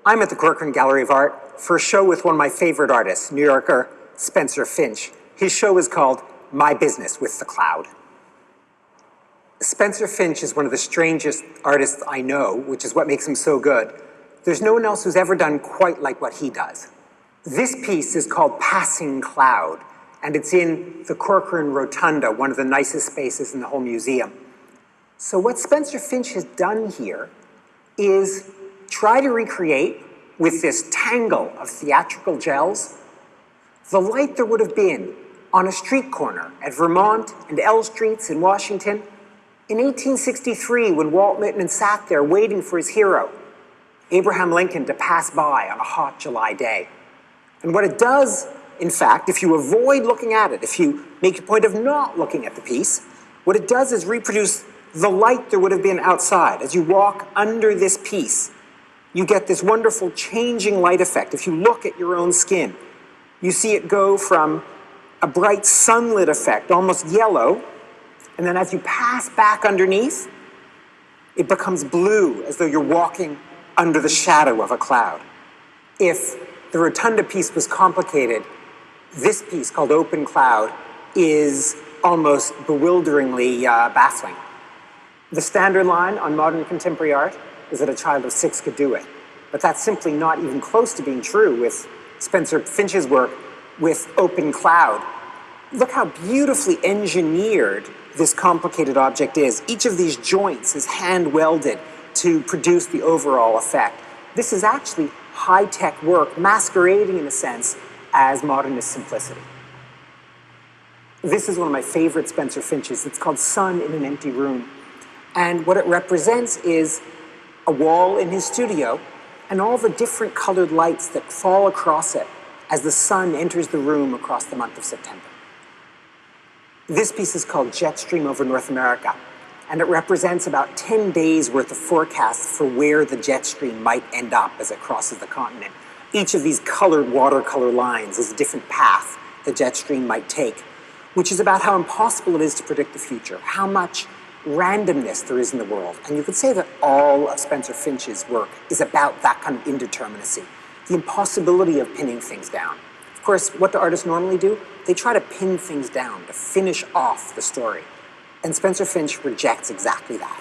I'm at the Corcoran Gallery of Art for a show with one of my favorite artists, New Yorker Spencer Finch. His show is called My Business with the Cloud. Spencer Finch is one of the strangest artists I know, which is what makes him so good. There's no one else who's ever done quite like what he does. This piece is called Passing Cloud, and it's in the Corcoran Rotunda, one of the nicest spaces in the whole museum. So what Spencer Finch has done here is try to recreate, with this tangle of theatrical gels, the light there would have been on a street corner at Vermont and L Streets in Washington in 1863 when Walt Whitman sat there waiting for his hero, Abraham Lincoln, to pass by on a hot July day. And what it does, in fact, if you avoid looking at it, if you make a point of not looking at the piece, what it does is reproduce the light there would have been outside. As you walk under this piece, you get this wonderful changing light effect. If you look at your own skin, you see it go from a bright sunlit effect, almost yellow, and then as you pass back underneath, it becomes blue, as though you're walking under the shadow of a cloud. If the Rotunda piece was complicated, this piece, called Open Cloud, is almost bewilderingly baffling. The standard line on modern contemporary art is that a child of 6 could do it. But that's simply not even close to being true with Spencer Finch's work with Open Cloud. Look how beautifully engineered this complicated object is. Each of these joints is hand-welded to produce the overall effect. This is actually high-tech work masquerading, in a sense, as modernist simplicity. This is one of my favorite Spencer Finches. It's called Sun in an Empty Room. And what it represents is a wall in his studio and all the different colored lights that fall across it as the sun enters the room across the month of September. This piece is called Jet Stream over North America, and it represents about 10 days worth of forecasts for where the jet stream might end up as it crosses the continent. Each of these colored watercolor lines is a different path the jet stream might take, which is about how impossible it is to predict the future, how much randomness there is in the world. And you could say that all of Spencer Finch's work is about that kind of indeterminacy, the impossibility of pinning things down. Of course, what do artists normally do? They try to pin things down, to finish off the story. And Spencer Finch rejects exactly that.